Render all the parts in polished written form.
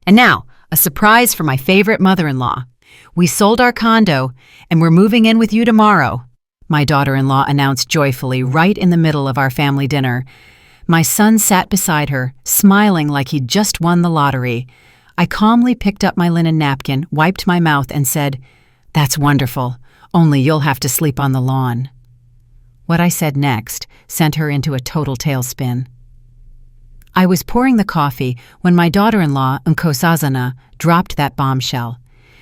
And now, a surprise for my favorite mother-in-law. We sold our condo, and we're moving in with you tomorrow, my daughter-in-law announced joyfully right in the middle of our family dinner. My son sat beside her, smiling like he'd just won the lottery. I calmly picked up my linen napkin, wiped my mouth, and said, "That's wonderful, only you'll have to sleep on the lawn." What I said next sent her into a total tailspin. I was pouring the coffee when my daughter-in-law, Nkosazana, dropped that bombshell.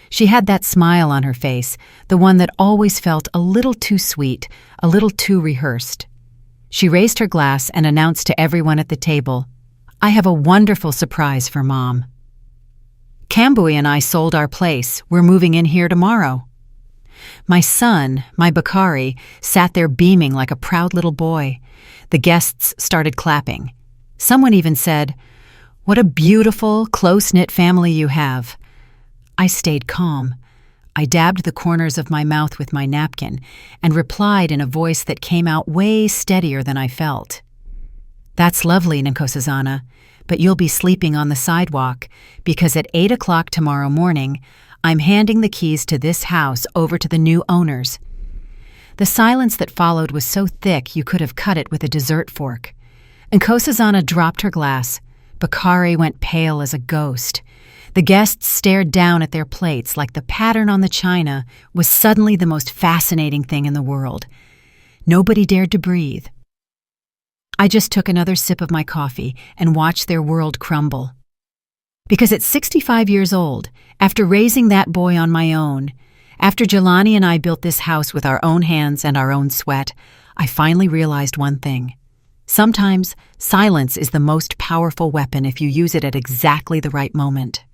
She had that smile on her face, the one that always felt a little too sweet, a little too rehearsed. She raised her glass and announced to everyone at the table, "I have a wonderful surprise for Mom. Kambui and I sold our place. We're moving in here tomorrow." My son, my Bakari, sat there beaming like a proud little boy. The guests started clapping. Someone even said, "What a beautiful, close-knit family you have." I stayed calm. I dabbed the corners of my mouth with my napkin and replied in a voice that came out way steadier than I felt. "That's lovely, Nkosazana, but you'll be sleeping on the sidewalk because at 8 o'clock tomorrow morning, I'm handing the keys to this house over to the new owners." The silence that followed was so thick you could have cut it with a dessert fork. Nkosazana dropped her glass. Bakari went pale as a ghost. The guests stared down at their plates like the pattern on the china was suddenly the most fascinating thing in the world. Nobody dared to breathe. I just took another sip of my coffee and watched their world crumble. Because at 65 years old, after raising that boy on my own, after Jelani and I built this house with our own hands and our own sweat, I finally realized one thing. Sometimes, silence is the most powerful weapon if you use it at exactly the right moment.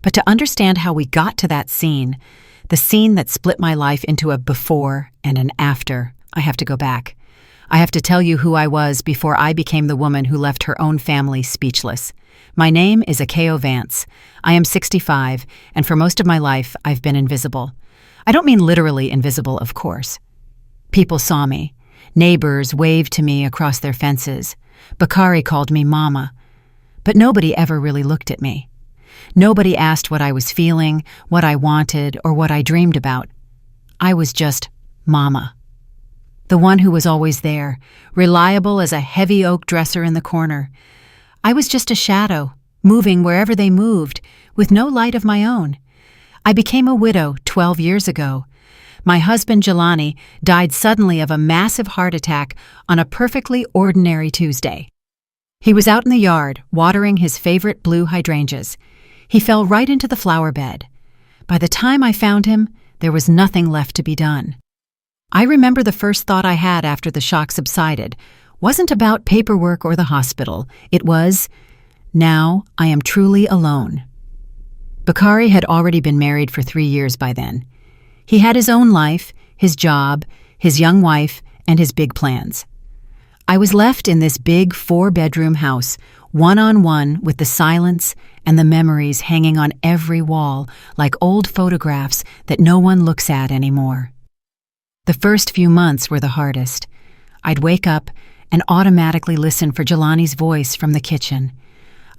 But to understand how we got to that scene, the scene that split my life into a before and an after, I have to go back. I have to tell you who I was before I became the woman who left her own family speechless. My name is Akeo Vance. I am 65, and for most of my life, I've been invisible. I don't mean literally invisible, of course. People saw me. Neighbors waved to me across their fences. Bakari called me Mama. But nobody ever really looked at me. Nobody asked what I was feeling, what I wanted, or what I dreamed about. I was just Mama. The one who was always there, reliable as a heavy oak dresser in the corner. I was just a shadow, moving wherever they moved, with no light of my own. I became a widow 12 years ago. My husband, Jelani, died suddenly of a massive heart attack on a perfectly ordinary Tuesday. He was out in the yard, watering his favorite blue hydrangeas. He fell right into the flower bed. By the time I found him, there was nothing left to be done. I remember the first thought I had after the shock subsided wasn't about paperwork or the hospital. It was, now I am truly alone. Bakari had already been married for 3 years by then. He had his own life, his job, his young wife, and his big plans. I was left in this big 4-bedroom house, one-on-one with the silence and the memories hanging on every wall like old photographs that no one looks at anymore. The first few months were the hardest. I'd wake up and automatically listen for Jelani's voice from the kitchen.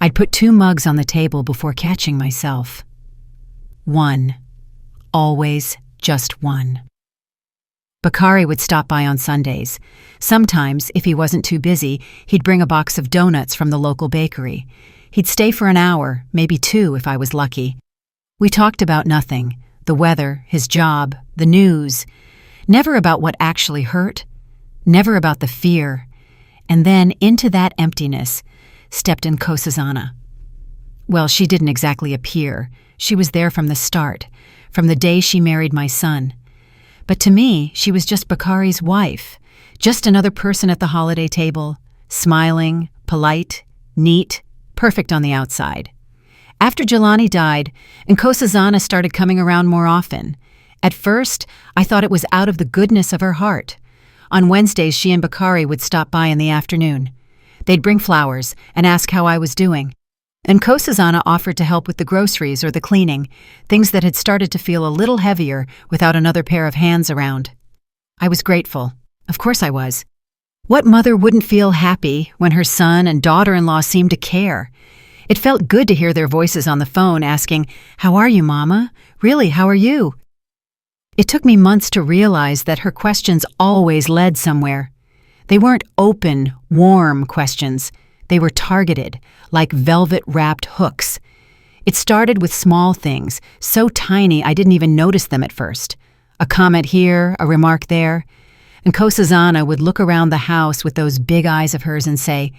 I'd put 2 mugs on the table before catching myself. 1. Always just 1. Bakari would stop by on Sundays. Sometimes, if he wasn't too busy, he'd bring a box of donuts from the local bakery. He'd stay for an hour, maybe 2 if I was lucky. We talked about nothing, the weather, his job, the news. Never about what actually hurt, never about the fear. And then into that emptiness stepped Nkosazana. Well, she didn't exactly appear. She was there from the start, from the day she married my son. But to me, she was just Bakari's wife, just another person at the holiday table, smiling, polite, neat, perfect on the outside. After Jelani died, Nkosazana started coming around more often. At first, I thought it was out of the goodness of her heart. On Wednesdays, she and Bakari would stop by in the afternoon. They'd bring flowers and ask how I was doing. Nkosazana offered to help with the groceries or the cleaning, things that had started to feel a little heavier without another pair of hands around. I was grateful. Of course I was. What mother wouldn't feel happy when her son and daughter-in-law seemed to care? It felt good to hear their voices on the phone asking, "How are you, Mama? Really, how are you?" It took me months to realize that her questions always led somewhere. They weren't open, warm questions. They were targeted, like velvet-wrapped hooks. It started with small things, so tiny I didn't even notice them at first. A comment here, a remark there. And Kosazana would look around the house with those big eyes of hers and say,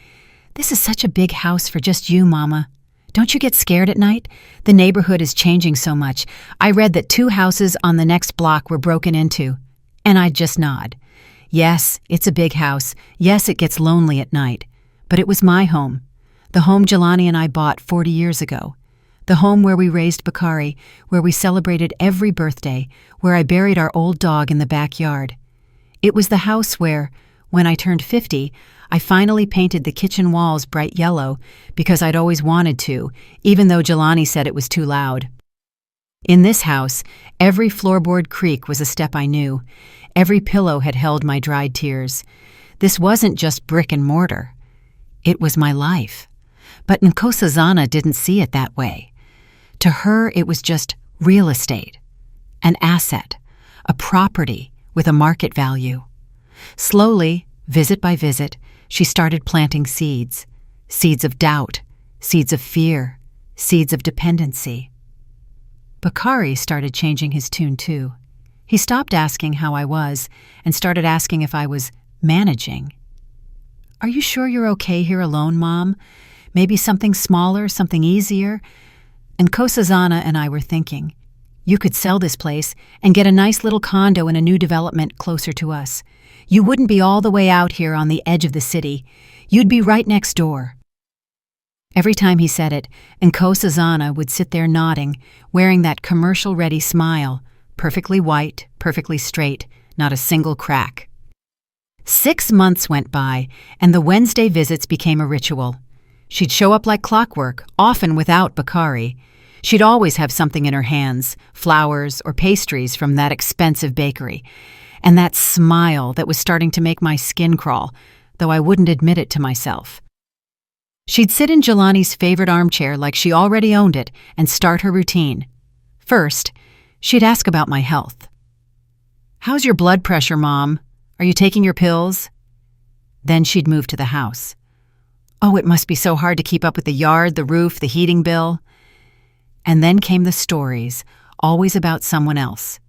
"This is such a big house for just you, Mama. Don't you get scared at night? The neighborhood is changing so much. I read that 2 houses on the next block were broken into." And I'd just nod. Yes, it's a big house. Yes, it gets lonely at night. But it was my home. The home Jelani and I bought 40 years ago. The home where we raised Bakari, where we celebrated every birthday, where I buried our old dog in the backyard. It was the house where, when I turned 50, I finally painted the kitchen walls bright yellow because I'd always wanted to, even though Jelani said it was too loud. In this house, every floorboard creak was a step I knew. Every pillow had held my dried tears. This wasn't just brick and mortar. It was my life. But Nkosazana didn't see it that way. To her, it was just real estate, an asset, a property with a market value. Slowly, visit by visit, she started planting seeds. Seeds of doubt, seeds of fear, seeds of dependency. Bakari started changing his tune too. He stopped asking how I was and started asking if I was managing. "Are you sure you're okay here alone, Mom? Maybe something smaller, something easier?" And Kosazana and I were thinking, you could sell this place and get a nice little condo in a new development closer to us. You wouldn't be all the way out here on the edge of the city. You'd be right next door. Every time he said it, Nkosazana would sit there nodding, wearing that commercial-ready smile, perfectly white, perfectly straight, not a single crack. 6 months went by, and the Wednesday visits became a ritual. She'd show up like clockwork, often without Bakari. She'd always have something in her hands, flowers or pastries from that expensive bakery, and that smile that was starting to make my skin crawl, though I wouldn't admit it to myself. She'd sit in Jelani's favorite armchair like she already owned it and start her routine. First, she'd ask about my health. "How's your blood pressure, Mom? Are you taking your pills?" Then she'd move to the house. "Oh, it must be so hard to keep up with the yard, the roof, the heating bill." And then came the stories, always about someone else.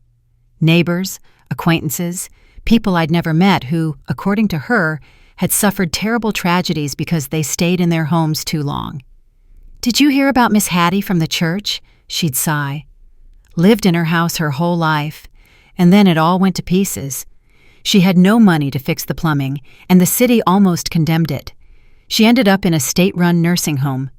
Neighbors, acquaintances, people I'd never met who, according to her, had suffered terrible tragedies because they stayed in their homes too long. "Did you hear about Miss Hattie from the church?" She'd sigh. "Lived in her house her whole life, and then it all went to pieces. She had no money to fix the plumbing, and the city almost condemned it. She ended up in a state-run nursing home.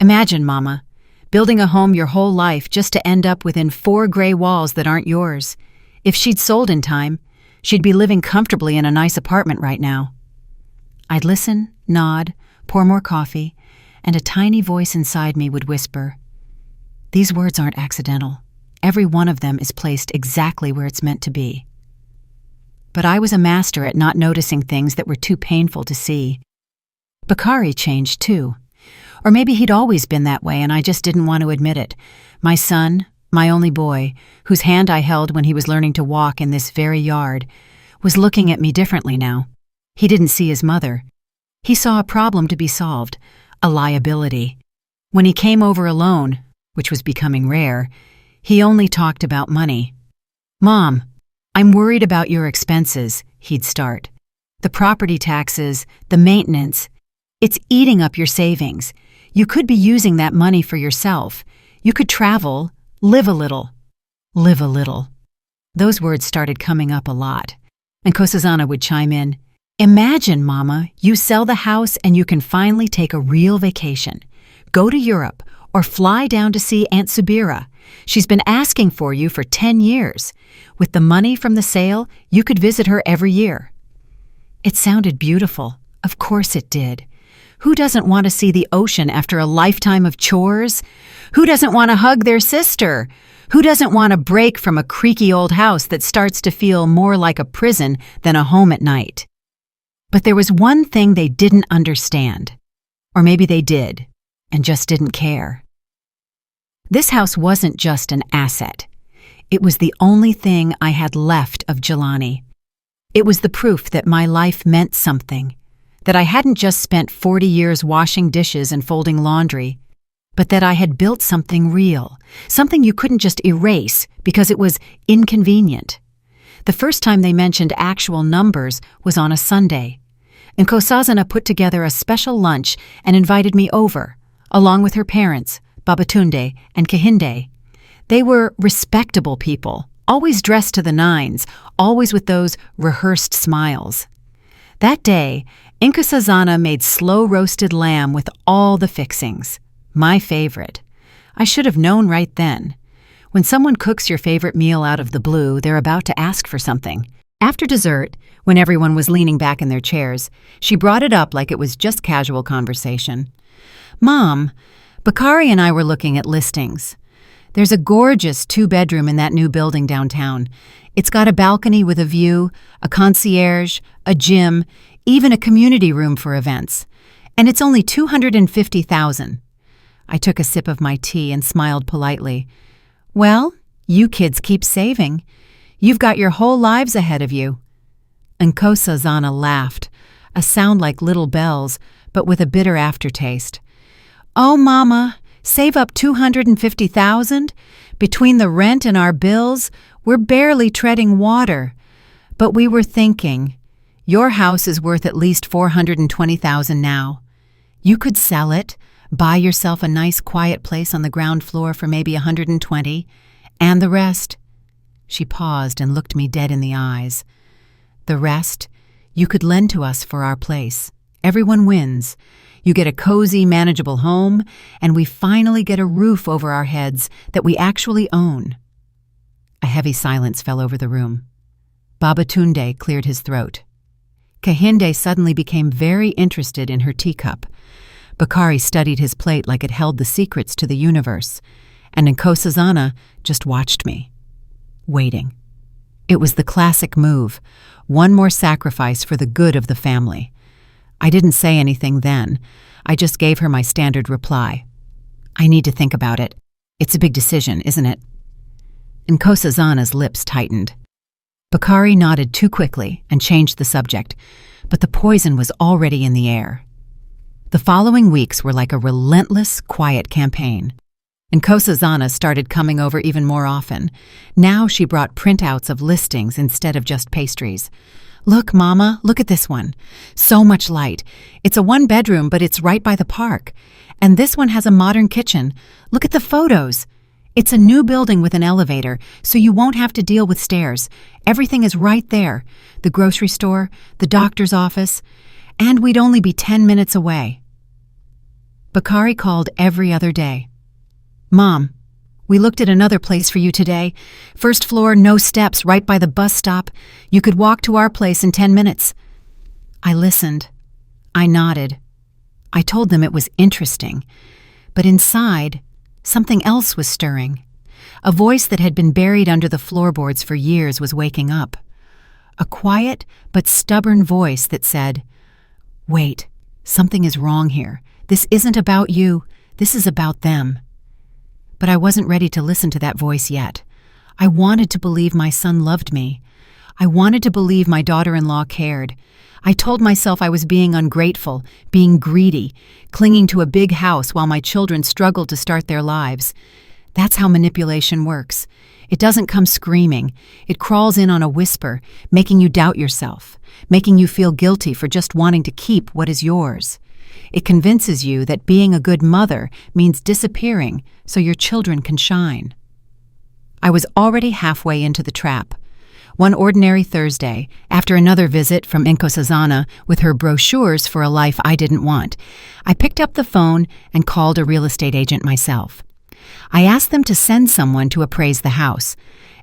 Imagine, Mama, building a home your whole life just to end up within 4 gray walls that aren't yours. If she'd sold in time, she'd be living comfortably in a nice apartment right now." I'd listen, nod, pour more coffee, and a tiny voice inside me would whisper, "These words aren't accidental. Every one of them is placed exactly where it's meant to be." But I was a master at not noticing things that were too painful to see. Bakari changed too. Or maybe he'd always been that way and I just didn't want to admit it. My son, my only boy, whose hand I held when he was learning to walk in this very yard, was looking at me differently now. He didn't see his mother. He saw a problem to be solved, a liability. When he came over alone, which was becoming rare, he only talked about money. "Mom, I'm worried about your expenses," he'd start. "The property taxes, the maintenance. It's eating up your savings. You could be using that money for yourself. You could travel, live a little." Live a little. Those words started coming up a lot. And Kosazana would chime in, "Imagine, Mama, you sell the house and you can finally take a real vacation. Go to Europe or fly down to see Aunt Subira. She's been asking for you for 10 years. With the money from the sale, you could visit her every year." It sounded beautiful. Of course it did. Who doesn't want to see the ocean after a lifetime of chores? Who doesn't want to hug their sister? Who doesn't want a break from a creaky old house that starts to feel more like a prison than a home at night? But there was one thing they didn't understand. Or maybe they did. and just didn't care. This house wasn't just an asset. It was the only thing I had left of Jelani. It was the proof that my life meant something, that I hadn't just spent 40 years washing dishes and folding laundry, but that I had built something real, something you couldn't just erase because it was inconvenient. The first time they mentioned actual numbers was on a Sunday. Nkosazana put together a special lunch and invited me over, along with her parents, Babatunde and Kehinde. They were respectable people, always dressed to the nines, always with those rehearsed smiles. That day, Nkosazana made slow-roasted lamb with all the fixings. My favorite. I should have known right then. When someone cooks your favorite meal out of the blue, they're about to ask for something. After dessert, when everyone was leaning back in their chairs, she brought it up like it was just casual conversation. "Mom, Bakari and I were looking at listings. There's a gorgeous 2-bedroom in that new building downtown. It's got a balcony with a view, a concierge, a gym, even a community room for events. And it's only $250,000. I took a sip of my tea and smiled politely. "Well, you kids keep saving. You've got your whole lives ahead of you." Nkosazana laughed, a sound like little bells, but with a bitter aftertaste. "Oh, Mama, save up $250,000? Between the rent and our bills, we're barely treading water. But we were thinking, your house is worth at least $420,000 now. You could sell it, buy yourself a nice quiet place on the ground floor for maybe $120, and the rest." She paused and looked me dead in the eyes. "The rest, you could lend to us for our place. Everyone wins. You get a cozy, manageable home, and we finally get a roof over our heads that we actually own." A heavy silence fell over the room. Babatunde cleared his throat. Kehinde suddenly became very interested in her teacup. Bakari studied his plate like it held the secrets to the universe, and Nkosazana just watched me, waiting. It was the classic move, one more sacrifice for the good of the family. I didn't say anything then. I just gave her my standard reply. "I need to think about it. It's a big decision, isn't it?" Nkosazana's lips tightened. Bakari nodded too quickly and changed the subject, but the poison was already in the air. The following weeks were like a relentless, quiet campaign. Nkosazana started coming over even more often. Now she brought printouts of listings instead of just pastries. "Look, Mama, look at this one. So much light. It's a 1-bedroom, but it's right by the park. And this one has a modern kitchen. Look at the photos. It's a new building with an elevator, so you won't have to deal with stairs. Everything is right there. The grocery store, the doctor's office, and we'd only be 10 minutes away." Bakari called every other day. "Mom, we looked at another place for you today. First floor, no steps, right by the bus stop. You could walk to our place in 10 minutes. I listened. I nodded. I told them it was interesting. But inside, something else was stirring. A voice that had been buried under the floorboards for years was waking up. A quiet but stubborn voice that said, "Wait, something is wrong here. This isn't about you. This is about them." But I wasn't ready to listen to that voice yet. I wanted to believe my son loved me. I wanted to believe my daughter-in-law cared. I told myself I was being ungrateful, being greedy, clinging to a big house while my children struggled to start their lives. That's how manipulation works. It doesn't come screaming. It crawls in on a whisper, making you doubt yourself, making you feel guilty for just wanting to keep what is yours. It convinces you that being a good mother means disappearing so your children can shine. I was already halfway into the trap. One ordinary Thursday, after another visit from Nkosazana with her brochures for a life I didn't want, I picked up the phone and called a real estate agent myself. I asked them to send someone to appraise the house.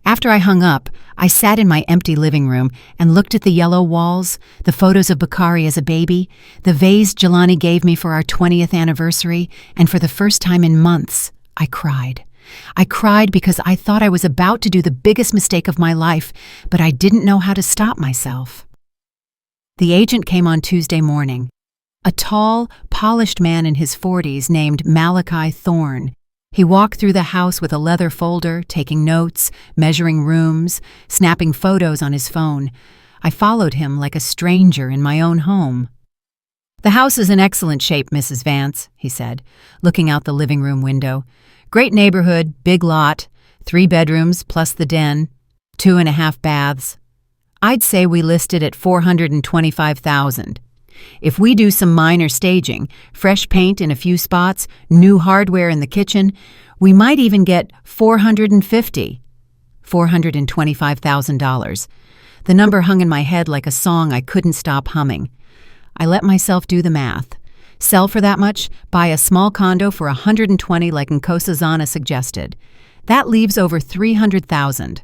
After I hung up, I sat in my empty living room and looked at the yellow walls, the photos of Bakari as a baby, the vase Jelani gave me for our 20th anniversary, and for the first time in months, I cried. I cried because I thought I was about to do the biggest mistake of my life, but I didn't know how to stop myself. The agent came on Tuesday morning. A tall, polished man in his 40s named Malachi Thorne. He walked through the house with a leather folder, taking notes, measuring rooms, snapping photos on his phone. I followed him like a stranger in my own home. "The house is in excellent shape, Mrs. Vance," he said, looking out the living room window. "Great neighborhood, big lot, 3 bedrooms plus the den, 2.5 baths. I'd say we list it at $425,000. If we do some minor staging, fresh paint in a few spots, new hardware in the kitchen, we might even get $425,000. The number hung in my head like a song I couldn't stop humming. I let myself do the math. Sell for that much, buy a small condo for $120 like Nkosazana suggested. That leaves over $300,000.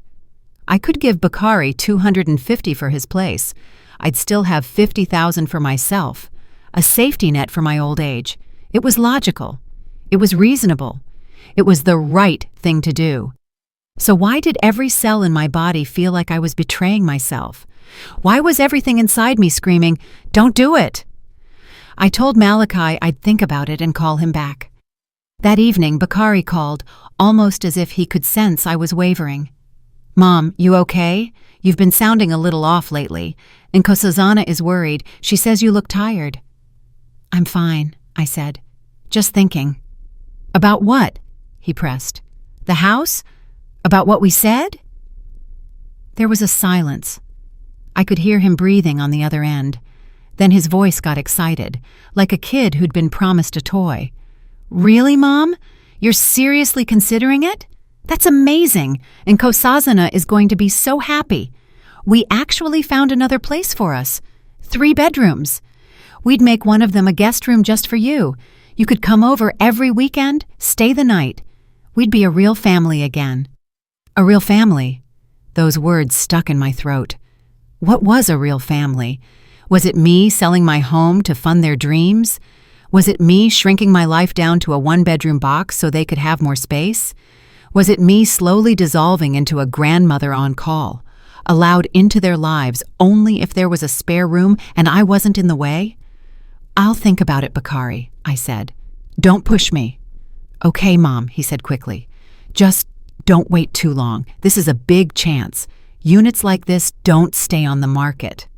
I could give Bakari $250 for his place. I'd still have $50,000 for myself, a safety net for my old age. It was logical. It was reasonable. It was the right thing to do. So why did every cell in my body feel like I was betraying myself? Why was everything inside me screaming, "Don't do it"? I told Malachi I'd think about it and call him back. That evening, Bakari called, almost as if he could sense I was wavering. "Mom, you okay? You've been sounding a little off lately. Nkosazana is worried. She says you look tired." "I'm fine," I said. "Just thinking." "About what?" he pressed. "The house? About what we said?" There was a silence. I could hear him breathing on the other end. Then his voice got excited, like a kid who'd been promised a toy. "Really, Mom? You're seriously considering it? That's amazing, and Nkosazana is going to be so happy. We actually found another place for us. 3 bedrooms. We'd make one of them a guest room just for you. You could come over every weekend, stay the night. We'd be a real family again." A real family? Those words stuck in my throat. What was a real family? Was it me selling my home to fund their dreams? Was it me shrinking my life down to a 1-bedroom box so they could have more space? Was it me slowly dissolving into a grandmother on call, allowed into their lives only if there was a spare room and I wasn't in the way? "I'll think about it, Bakari," I said. "Don't push me." "Okay, Mom," he said quickly. "Just don't wait too long. This is a big chance. Units like this don't stay on the market."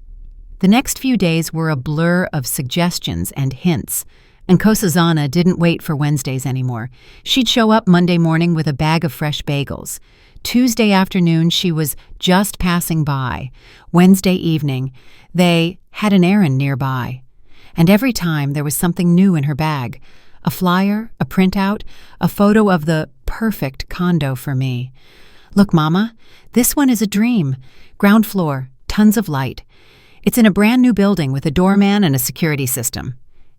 The next few days were a blur of suggestions and hints. Nkosazana didn't wait for Wednesdays anymore. She'd show up Monday morning with a bag of fresh bagels. Tuesday afternoon, she was just passing by. Wednesday evening, they had an errand nearby. And every time there was something new in her bag. A flyer, a printout, a photo of the perfect condo for me. "Look, Mama, this one is a dream. Ground floor, tons of light. It's in a brand new building with a doorman and a security system.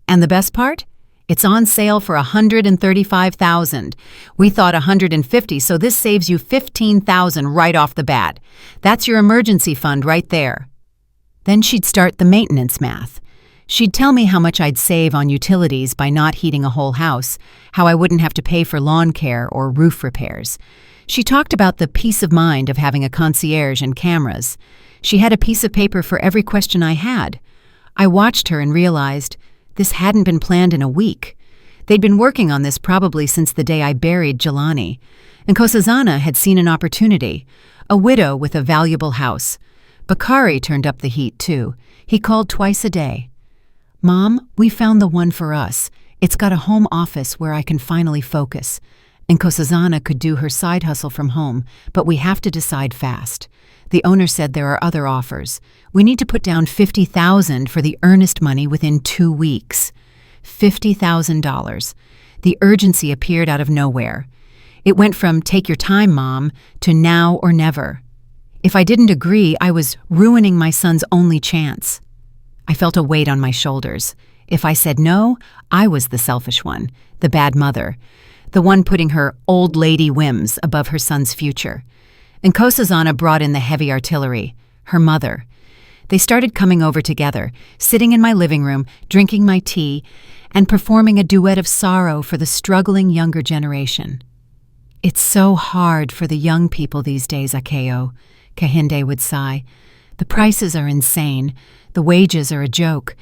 And the best part? It's on sale for $135,000. We thought $150, so this saves you $15,000 right off the bat. That's your emergency fund right there." Then she'd start the maintenance math. She'd tell me how much I'd save on utilities by not heating a whole house, how I wouldn't have to pay for lawn care or roof repairs. She talked about the peace of mind of having a concierge and cameras. She had a piece of paper for every question I had. I watched her and realized this hadn't been planned in a week. They'd been working on this probably since the day I buried Jelani. And Nkosazana had seen an opportunity, a widow with a valuable house. Bakari turned up the heat too. He called twice a day. "Mom, we found the one for us. It's got a home office where I can finally focus. Nkosazana could do her side hustle from home, but we have to decide fast. The owner said there are other offers. We need to put down $50,000 for the earnest money within 2 weeks. $50,000. The urgency appeared out of nowhere. It went from "take your time, Mom" to "now or never." If I didn't agree, I was ruining my son's only chance. I felt a weight on my shoulders. If I said no, I was the selfish one, the bad mother, the one putting her old lady whims above her son's future. And Nkosazana brought in the heavy artillery, her mother. They started coming over together, sitting in my living room, drinking my tea, and performing a duet of sorrow for the struggling younger generation. "It's so hard for the young people these days, Akeo," Kahinde would sigh. "The prices are insane. The wages are a joke.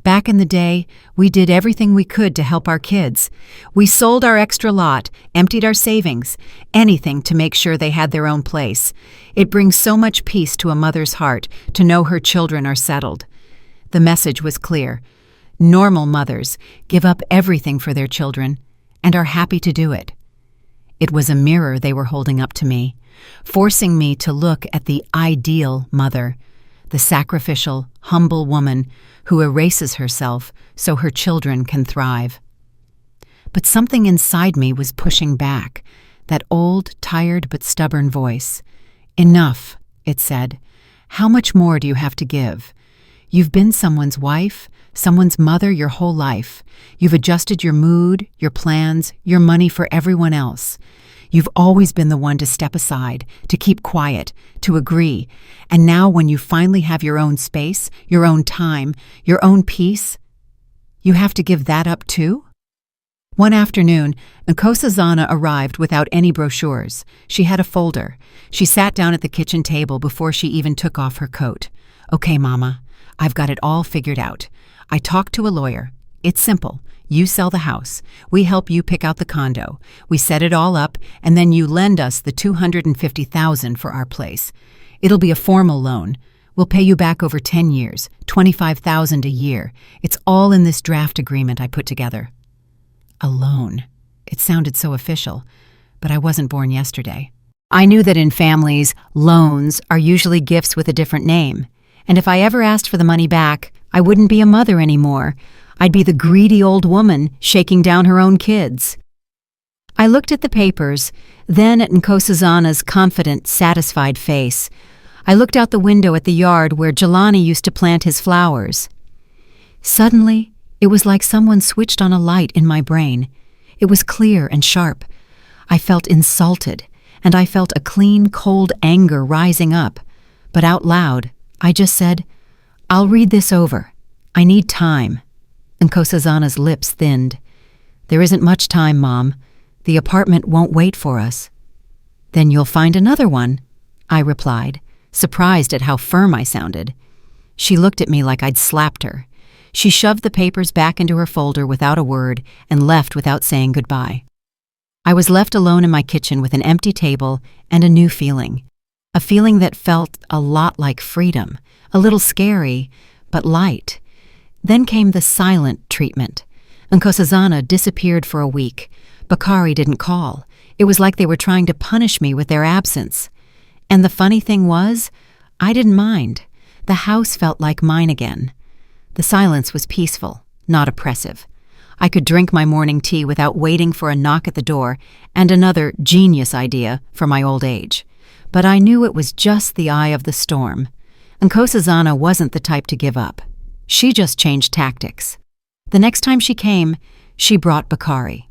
Back in the day, we did everything we could to help our kids. We sold our extra lot, emptied our savings, anything to make sure they had their own place. It brings so much peace to a mother's heart to know her children are settled. The message was clear. Normal mothers give up everything for their children and are happy to do it. It was a mirror they were holding up to me, forcing me to look at the ideal mother, the sacrificial, humble woman who erases herself so her children can thrive. But something inside me was pushing back, that old, tired but stubborn voice. Enough, it said. How much more do you have to give? You've been someone's wife, someone's mother your whole life. You've adjusted your mood, your plans, your money for everyone else. You've always been the one to step aside, to keep quiet, to agree. And now when you finally have your own space, your own time, your own peace, you have to give that up too? One afternoon, Nkosazana arrived without any brochures. She had a folder. She sat down at the kitchen table before she even took off her coat. Okay, Mama, I've got it all figured out. I talked to a lawyer. It's simple. You sell the house. We help you pick out the condo. We set it all up, and then you lend us the $250,000 for our place. It'll be a formal loan. We'll pay you back over 10 years, $25,000 a year. It's all in this draft agreement I put together. A loan. It sounded so official, but I wasn't born yesterday. I knew that in families, loans are usually gifts with a different name. And if I ever asked for the money back, I wouldn't be a mother anymore. I'd be the greedy old woman shaking down her own kids. I looked at the papers, then at Nkosazana's confident, satisfied face. I looked out the window at the yard where Jelani used to plant his flowers. Suddenly, it was like someone switched on a light in my brain. It was clear and sharp. I felt insulted, and I felt a clean, cold anger rising up. But out loud, I just said, I'll read this over. I need time. Nkosazana's lips thinned. There isn't much time, Mom. The apartment won't wait for us. Then you'll find another one, I replied, surprised at how firm I sounded. She looked at me like I'd slapped her. She shoved the papers back into her folder without a word and left without saying goodbye. I was left alone in my kitchen with an empty table and a new feeling. A feeling that felt a lot like freedom, a little scary, but light. Then came the silent treatment. Nkosazana disappeared for a week. Bakari didn't call. It was like they were trying to punish me with their absence. And the funny thing was, I didn't mind. The house felt like mine again. The silence was peaceful, not oppressive. I could drink my morning tea without waiting for a knock at the door and another genius idea for my old age. But I knew it was just the eye of the storm. Nkosazana wasn't the type to give up. She just changed tactics. The next time she came, she brought Bakari.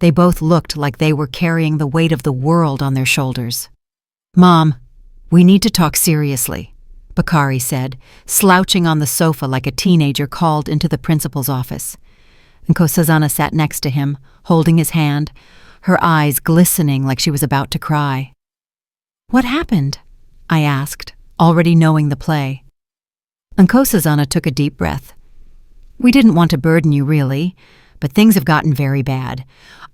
They both looked like they were carrying the weight of the world on their shoulders. Mom, we need to talk seriously, Bakari said, slouching on the sofa like a teenager called into the principal's office. Nkosazana sat next to him, holding his hand, her eyes glistening like she was about to cry. What happened? I asked, already knowing the play. Nkosazana took a deep breath. We didn't want to burden you, really, but things have gotten very bad.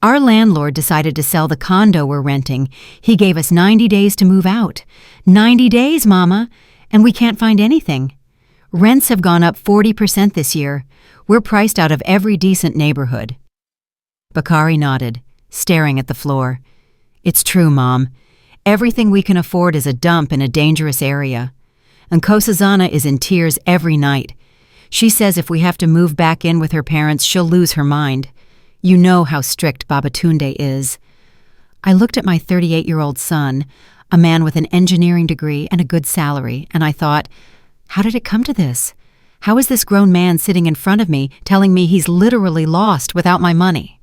Our landlord decided to sell the condo we're renting. He gave us 90 days to move out. 90 days, Mama, and we can't find anything. Rents have gone up 40% this year. We're priced out of every decent neighborhood. Bakari nodded, staring at the floor. It's true, Mom. Everything we can afford is a dump in a dangerous area. Nkosazana is in tears every night. She says if we have to move back in with her parents, she'll lose her mind. You know how strict Babatunde is. I looked at my 38-year-old son, a man with an engineering degree and a good salary, and I thought, how did it come to this? How is this grown man sitting in front of me telling me he's literally lost without my money?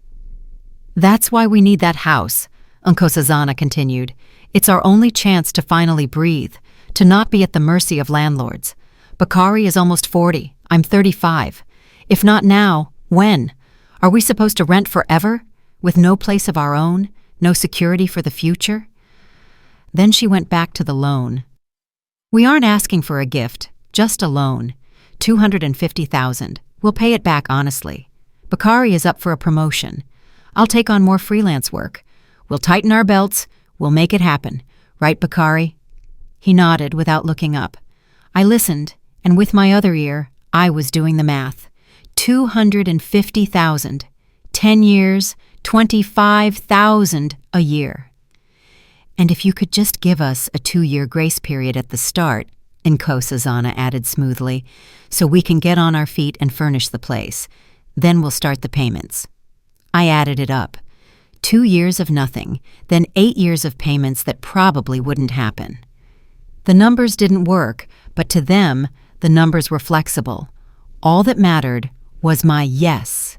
That's why we need that house, Nkosazana continued. It's our only chance to finally breathe, to not be at the mercy of landlords. Bakari is almost 40. I'm 35. If not now, when? Are we supposed to rent forever, with no place of our own, no security for the future? Then she went back to the loan. We aren't asking for a gift, just a loan. $250,000. We'll pay it back honestly. Bakari is up for a promotion. I'll take on more freelance work. We'll tighten our belts. We'll make it happen. Right, Bakari?" He nodded without looking up. I listened, and with my other ear, I was doing the math. 250,000. 10 years, 25,000 a year. "And if you could just give us a 2-year grace period at the start," Nkosazana added smoothly, "so we can get on our feet and furnish the place. Then we'll start the payments." I added it up. 2 years of nothing, then 8 years of payments that probably wouldn't happen. The numbers didn't work, but to them, the numbers were flexible. All that mattered was my yes.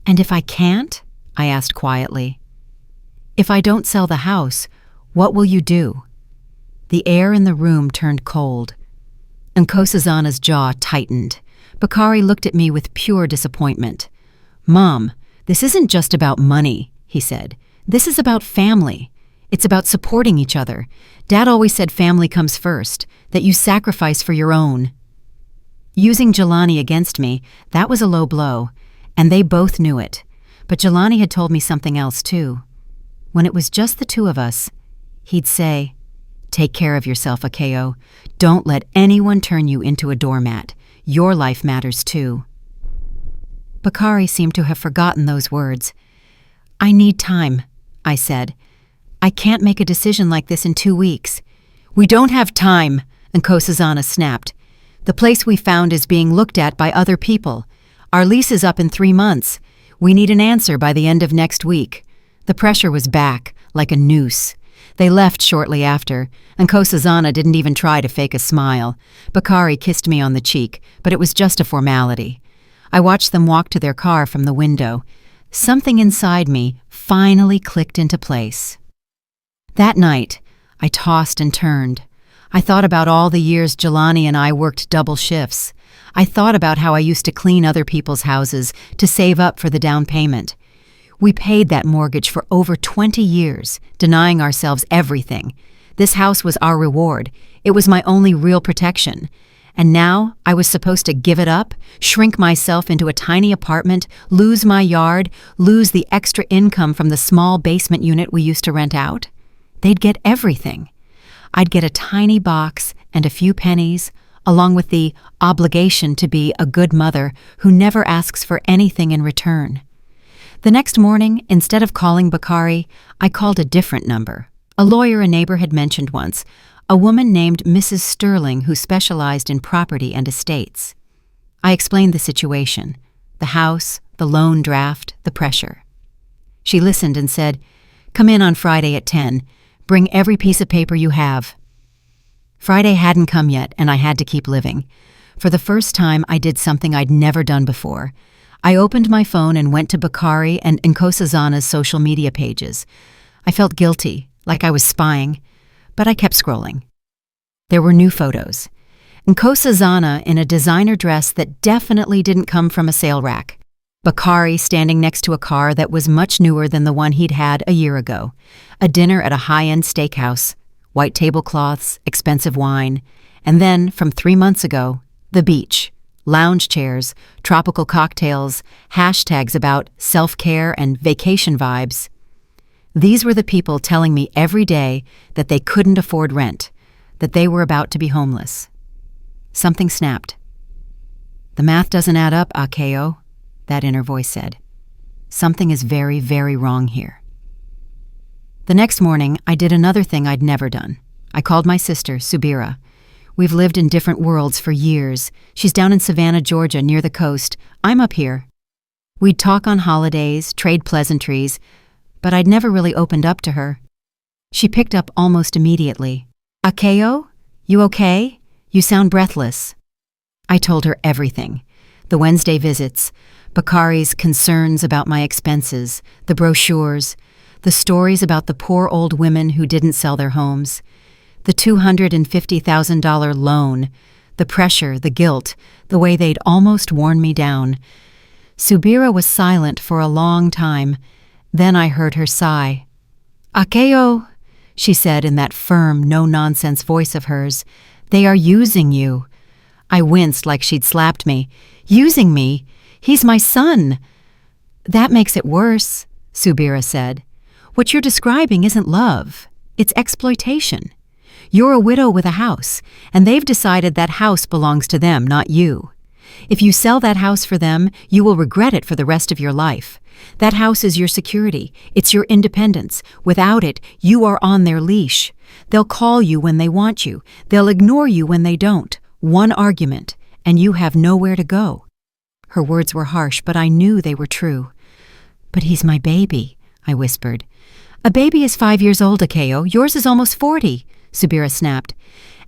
"And if I can't?" I asked quietly. "If I don't sell the house, what will you do?" The air in the room turned cold. Nkosazana's jaw tightened. Bakari looked at me with pure disappointment. "Mom, this isn't just about money," he said. "This is about family. It's about supporting each other. Dad always said family comes first, that you sacrifice for your own." Using Jelani against me, that was a low blow, and they both knew it. But Jelani had told me something else too. When it was just the two of us, he'd say, "Take care of yourself, Akeo. Don't let anyone turn you into a doormat. Your life matters too." Bakari seemed to have forgotten those words. "I need time," I said. "I can't make a decision like this in 2 weeks." "We don't have time," Nkosazana snapped. "The place we found is being looked at by other people. Our lease is up in 3 months. We need an answer by the end of next week." The pressure was back, like a noose. They left shortly after, and Nkosazana didn't even try to fake a smile. Bakari kissed me on the cheek, but it was just a formality. I watched them walk to their car from the window. Something inside me finally clicked into place. That night, I tossed and turned. I thought about all the years Jelani and I worked double shifts. I thought about how I used to clean other people's houses to save up for the down payment. We paid that mortgage for over 20 years, denying ourselves everything. This house was our reward. It was my only real protection. And now I was supposed to give it up, shrink myself into a tiny apartment, lose my yard, lose the extra income from the small basement unit we used to rent out. They'd get everything. I'd get a tiny box and a few pennies, along with the obligation to be a good mother who never asks for anything in return. The next morning, instead of calling Bakari, I called a different number. A lawyer a neighbor had mentioned once, a woman named Mrs. Sterling who specialized in property and estates. I explained the situation, the house, the loan draft, the pressure. She listened and said, "Come in on Friday at 10. Bring every piece of paper you have." Friday hadn't come yet, and I had to keep living. For the first time, I did something I'd never done before. I opened my phone and went to Bakari and Nkosazana's social media pages. I felt guilty, like I was spying, but I kept scrolling. There were new photos. Nkosazana in a designer dress that definitely didn't come from a sale rack. Bakari standing next to a car that was much newer than the one he'd had a year ago. A dinner at a high-end steakhouse, white tablecloths, expensive wine, and then, from 3 months ago, the beach, lounge chairs, tropical cocktails, hashtags about self-care and vacation vibes. These were the people telling me every day that they couldn't afford rent, that they were about to be homeless. Something snapped. "The math doesn't add up, Akeo," that inner voice said. "Something is very, very wrong here." The next morning, I did another thing I'd never done. I called my sister, Subira. We've lived in different worlds for years. She's down in Savannah, Georgia, near the coast. I'm up here. We'd talk on holidays, trade pleasantries, but I'd never really opened up to her. She picked up almost immediately. "Akeo, you okay? You sound breathless." I told her everything. The Wednesday visits, Bakari's concerns about my expenses, the brochures, the stories about the poor old women who didn't sell their homes, the $250,000 loan, the pressure, the guilt, the way they'd almost worn me down. Subira was silent for a long time. Then I heard her sigh. "Akeo," she said in that firm, no-nonsense voice of hers, "they are using you." I winced like she'd slapped me. Using me? He's my son. That makes it worse, Subira said. What you're describing isn't love. It's exploitation. You're a widow with a house, and they've decided that house belongs to them, not you. If you sell that house for them, you will regret it for the rest of your life. That house is your security. It's your independence. Without it, you are on their leash. They'll call you when they want you. They'll ignore you when they don't. One argument, and you have nowhere to go. Her words were harsh, but I knew they were true. But he's my baby, I whispered. A baby is 5 years old, Akeo. Yours is almost 40, Subira snapped.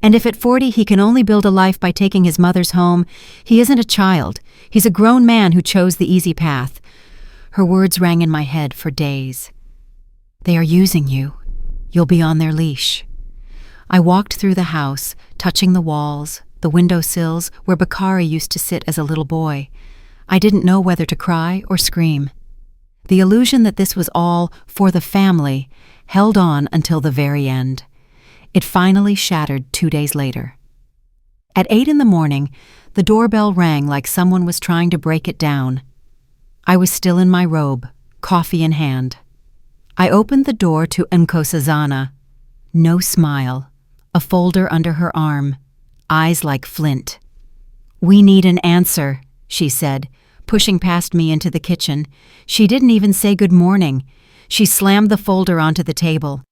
And if at 40 he can only build a life by taking his mother's home, he isn't a child. He's a grown man who chose the easy path. Her words rang in my head for days. They are using you. You'll be on their leash. I walked through the house, touching the walls, the windowsills where Bakari used to sit as a little boy. I didn't know whether to cry or scream. The illusion that this was all for the family held on until the very end. It finally shattered 2 days later. At 8 in the morning, the doorbell rang like someone was trying to break it down. I was still in my robe, coffee in hand. I opened the door to Nkosazana. No smile, a folder under her arm, eyes like flint. We need an answer, she said, pushing past me into the kitchen. She didn't even say good morning. She slammed the folder onto the table.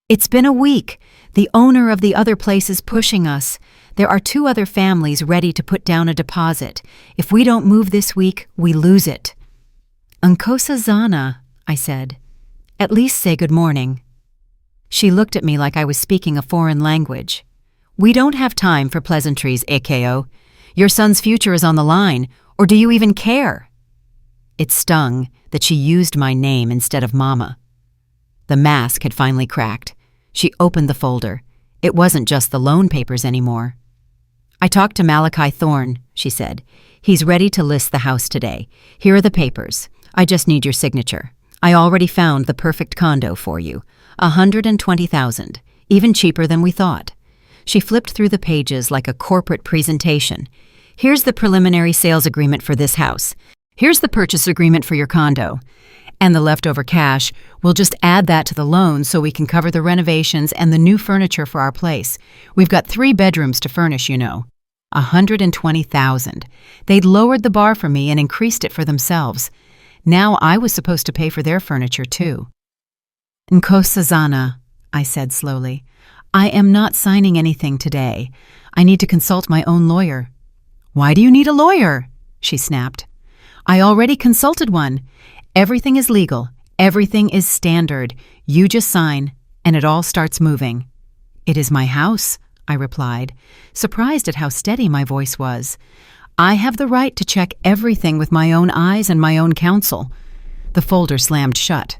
It's been a week. The owner of the other place is pushing us. There are 2 other families ready to put down a deposit. If we don't move this week, we lose it. Nkosazana, I said. At least say good morning. She looked at me like I was speaking a foreign language. We don't have time for pleasantries, Akeo. Your son's future is on the line, or do you even care? It stung that she used my name instead of Mama. The mask had finally cracked. She opened the folder. It wasn't just the loan papers anymore. I talked to Malachi Thorne, she said. He's ready to list the house today. Here are the papers. I just need your signature. I already found the perfect condo for you. 120,000, even cheaper than we thought. She flipped through the pages like a corporate presentation. Here's the preliminary sales agreement for this house. Here's the purchase agreement for your condo. And the leftover cash, we'll just add that to the loan so we can cover the renovations and the new furniture for our place. We've got 3 bedrooms to furnish, you know. 120,000. They'd lowered the bar for me and increased it for themselves. Now I was supposed to pay for their furniture too. Nkosazana, I said slowly, I am not signing anything today. I need to consult my own lawyer. Why do you need a lawyer? She snapped. I already consulted one. Everything is legal. Everything is standard. You just sign, and it all starts moving. It is my house, I replied, surprised at how steady my voice was. I have the right to check everything with my own eyes and my own counsel. The folder slammed shut.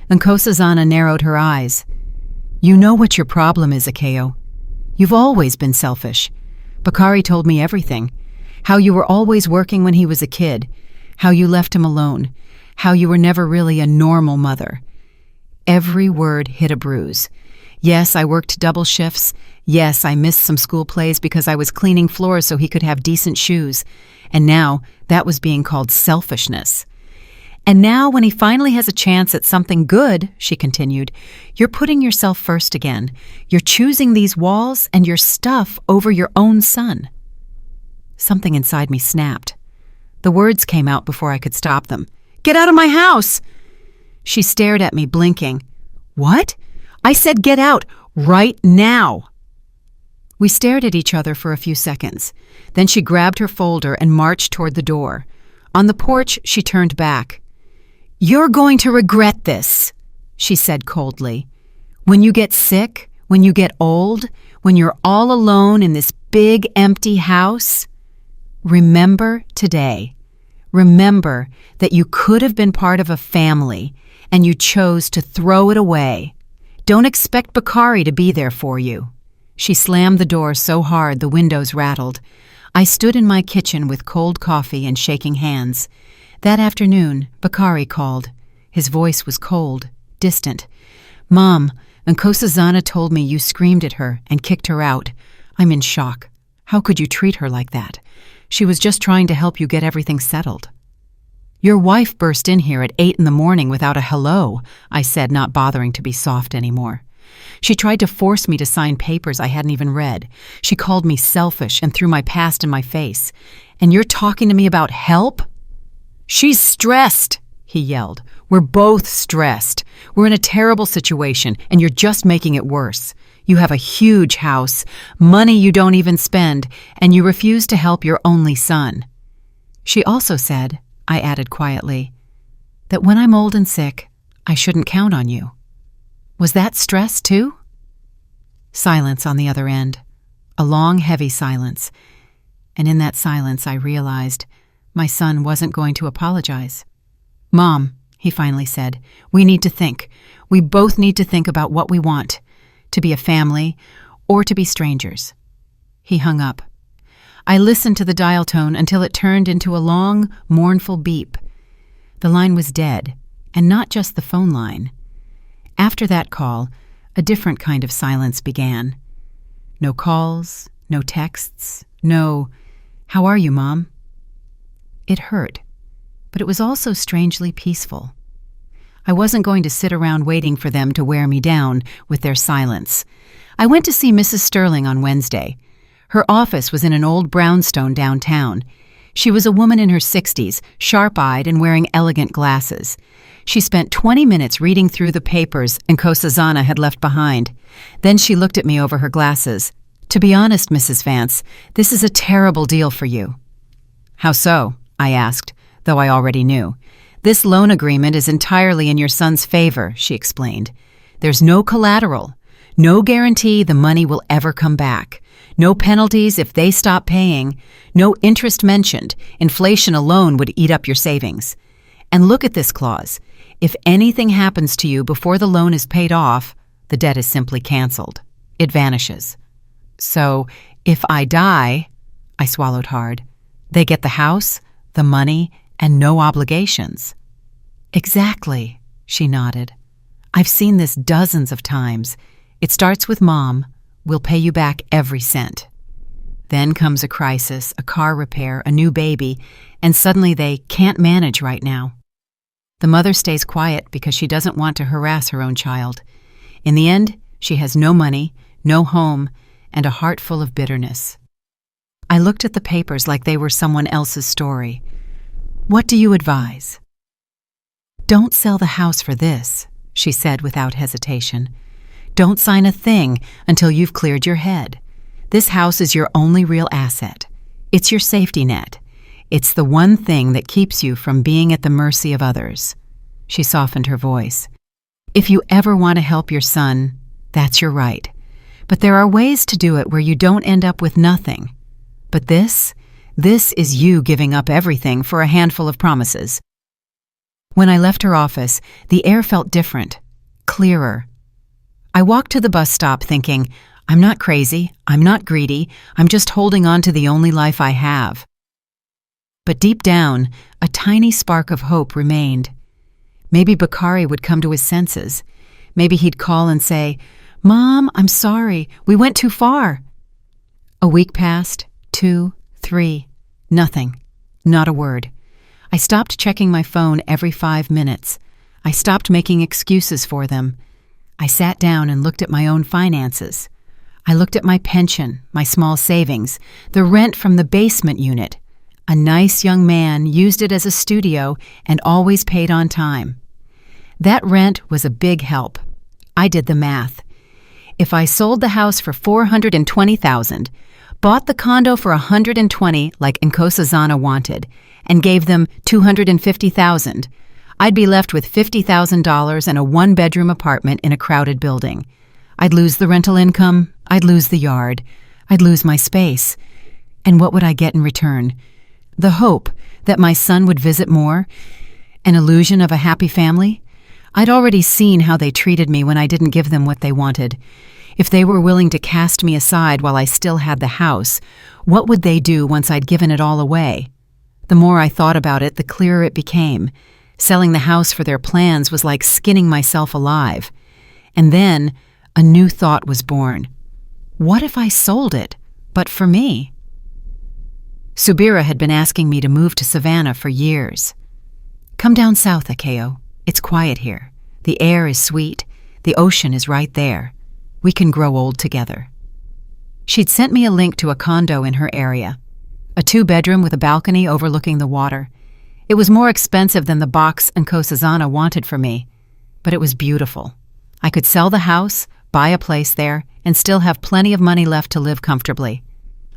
Nkosazana narrowed her eyes. You know what your problem is, Akeo. You've always been selfish. Bakari told me everything. How you were always working when he was a kid. How you left him alone. How you were never really a normal mother. Every word hit a bruise. Yes, I worked double shifts. Yes, I missed some school plays because I was cleaning floors so he could have decent shoes. And now, that was being called selfishness. And now, when he finally has a chance at something good, she continued, you're putting yourself first again. You're choosing these walls and your stuff over your own son. Something inside me snapped. The words came out before I could stop them. Get out of my house! She stared at me, blinking. What? I said get out, right now! We stared at each other for a few seconds. Then she grabbed her folder and marched toward the door. On the porch, she turned back. You're going to regret this, she said coldly. When you get sick, when you get old, when you're all alone in this big, empty house, remember today. Remember that you could have been part of a family and you chose to throw it away. Don't expect Bakari to be there for you. She slammed the door so hard the windows rattled. I stood in my kitchen with cold coffee and shaking hands. That afternoon, Bakari called. His voice was cold, distant. Mom, Nkosazana told me you screamed at her and kicked her out. I'm in shock. How could you treat her like that? She was just trying to help you get everything settled." "Your wife burst in here at 8 in the morning without a hello," I said, not bothering to be soft anymore. "She tried to force me to sign papers I hadn't even read. She called me selfish and threw my past in my face. And you're talking to me about help?" "She's stressed," he yelled. "We're both stressed. We're in a terrible situation, and you're just making it worse. You have a huge house, money you don't even spend, and you refuse to help your only son." "She also said," I added quietly, "that when I'm old and sick, I shouldn't count on you. Was that stress too?" Silence on the other end. A long, heavy silence. And in that silence, I realized my son wasn't going to apologize. "Mom," he finally said, "we need to think. We both need to think about what we want, to be a family or to be strangers." He hung up. I listened to the dial tone until it turned into a long, mournful beep. The line was dead, and not just the phone line. After that call, a different kind of silence began. No calls, no texts, no, "How are you, Mom?" It hurt, but it was also strangely peaceful. I wasn't going to sit around waiting for them to wear me down with their silence. I went to see Mrs. Sterling on Wednesday. Her office was in an old brownstone downtown. She was a woman in her 60s, sharp-eyed and wearing elegant glasses. She spent 20 minutes reading through the papers Nkosazana had left behind. Then she looked at me over her glasses. "To be honest, Mrs. Vance, this is a terrible deal for you." "How so?" I asked, though I already knew. "This loan agreement is entirely in your son's favor," she explained. "There's no collateral, no guarantee the money will ever come back, no penalties if they stop paying, no interest mentioned. Inflation alone would eat up your savings. And look at this clause. If anything happens to you before the loan is paid off, the debt is simply canceled. It vanishes. So, if I die," I swallowed hard, "they get the house, the money, and no obligations." "Exactly," she nodded. "I've seen this dozens of times. It starts with Mom. We'll pay you back every cent. Then comes a crisis, a car repair, a new baby, and suddenly they can't manage right now. The mother stays quiet because she doesn't want to harass her own child. In the end, she has no money, no home, and a heart full of bitterness." I looked at the papers like they were someone else's story. "What do you advise?" "Don't sell the house for this," she said without hesitation. "Don't sign a thing until you've cleared your head. This house is your only real asset. It's your safety net. It's the one thing that keeps you from being at the mercy of others." She softened her voice. "If you ever want to help your son, that's your right. But there are ways to do it where you don't end up with nothing. But this is you giving up everything for a handful of promises." When I left her office, the air felt different, clearer. I walked to the bus stop thinking, I'm not crazy, I'm not greedy, I'm just holding on to the only life I have. But deep down, a tiny spark of hope remained. Maybe Bakari would come to his senses. Maybe he'd call and say, "Mom, I'm sorry, we went too far." A week passed, 2, 3, nothing, not a word. I stopped checking my phone every 5 minutes. I stopped making excuses for them. I sat down and looked at my own finances. I looked at my pension, my small savings, the rent from the basement unit. A nice young man used it as a studio and always paid on time. That rent was a big help. I did the math. If I sold the house for $420,000, bought the condo for $120,000 like Nkosazana wanted, and gave them $250,000, I'd be left with $50,000 and a one-bedroom apartment in a crowded building. I'd lose the rental income, I'd lose the yard, I'd lose my space. And what would I get in return? The hope that my son would visit more? An illusion of a happy family? I'd already seen how they treated me when I didn't give them what they wanted. If they were willing to cast me aside while I still had the house, what would they do once I'd given it all away? The more I thought about it, the clearer it became. Selling the house for their plans was like skinning myself alive. And then a new thought was born. What if I sold it, but for me? Subira had been asking me to move to Savannah for years. Come down south, Akeo. It's quiet here. The air is sweet. The ocean is right there. We can grow old together. She'd sent me a link to a condo in her area, a 2-bedroom with a balcony overlooking the water. It was more expensive than the box Nkosazana wanted for me, but it was beautiful. I could sell the house, buy a place there, and still have plenty of money left to live comfortably.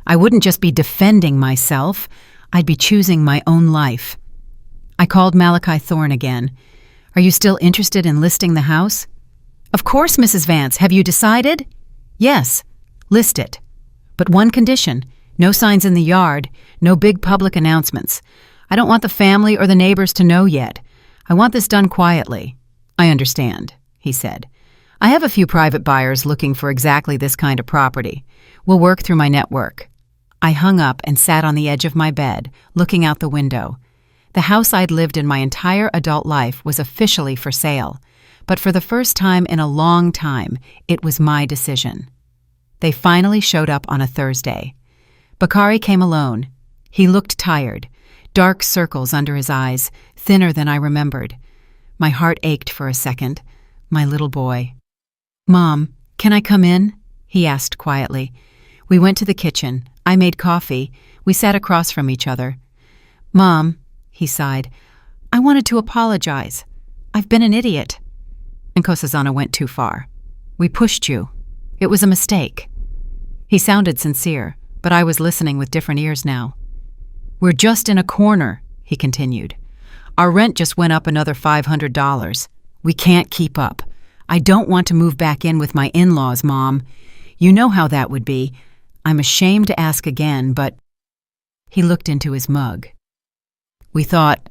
I wouldn't just be defending myself, I'd be choosing my own life. I called Malachi Thorne again. Are you still interested in listing the house? Of course, Mrs. Vance. Have you decided? Yes. List it. But one condition. No signs in the yard. No big public announcements. I don't want the family or the neighbors to know yet. I want this done quietly. I understand, he said. I have a few private buyers looking for exactly this kind of property. We'll work through my network. I hung up and sat on the edge of my bed, looking out the window. The house I'd lived in my entire adult life was officially for sale, but for the first time in a long time, it was my decision. They finally showed up on a Thursday. Bakari came alone. He looked tired, dark circles under his eyes, thinner than I remembered. My heart ached for a second. My little boy. Mom, can I come in? He asked quietly. We went to the kitchen. I made coffee. We sat across from each other. Mom, he sighed, I wanted to apologize. I've been an idiot. Nkosazana went too far. We pushed you. It was a mistake. He sounded sincere, but I was listening with different ears now. We're just in a corner, he continued. Our rent just went up another $500. We can't keep up. I don't want to move back in with my in-laws, Mom. You know how that would be. I'm ashamed to ask again, but... He looked into his mug. We thought,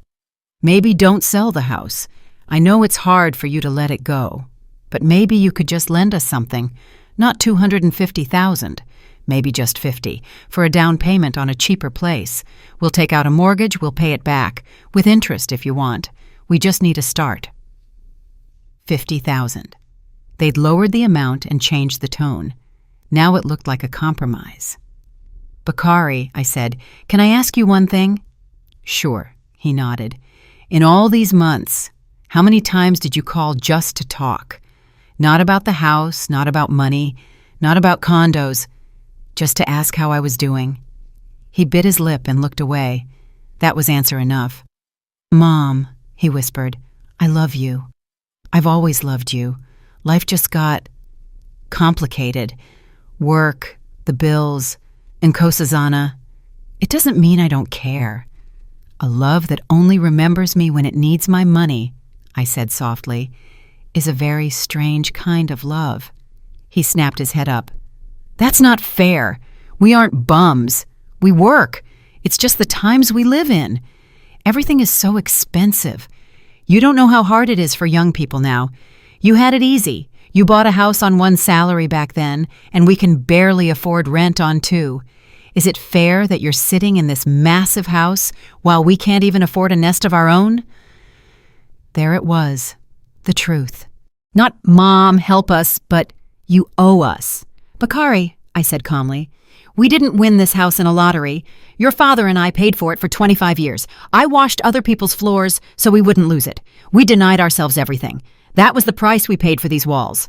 maybe don't sell the house. I know it's hard for you to let it go, but maybe you could just lend us something, not $250,000, maybe just $50, for a down payment on a cheaper place. We'll take out a mortgage, we'll pay it back, with interest if you want. We just need a start. $50,000. They'd lowered the amount and changed the tone. Now it looked like a compromise. Bakari, I said, can I ask you one thing? Sure, he nodded. In all these months, how many times did you call just to talk? Not about the house, not about money, not about condos, just to ask how I was doing. He bit his lip and looked away. That was answer enough. Mom, he whispered, I love you. I've always loved you. Life just got complicated. Work, the bills, Nkosazana. It doesn't mean I don't care. A love that only remembers me when it needs my money, I said softly, is a very strange kind of love. He snapped his head up. That's not fair. We aren't bums. We work. It's just the times we live in. Everything is so expensive. You don't know how hard it is for young people now. You had it easy. You bought a house on one salary back then, and we can barely afford rent on two. Is it fair that you're sitting in this massive house while we can't even afford a nest of our own? There it was, the truth. Not, Mom, help us, but you owe us. Bakari, I said calmly, we didn't win this house in a lottery. Your father and I paid for it for 25 years. I washed other people's floors so we wouldn't lose it. We denied ourselves everything. That was the price we paid for these walls.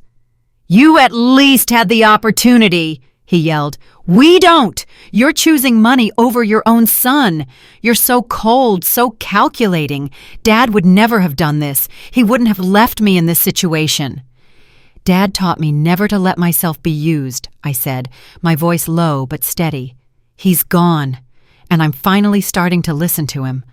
You at least had the opportunity, he yelled. We don't! You're choosing money over your own son. You're so cold, so calculating. Dad would never have done this. He wouldn't have left me in this situation. Dad taught me never to let myself be used, I said, my voice low but steady. He's gone, and I'm finally starting to listen to him.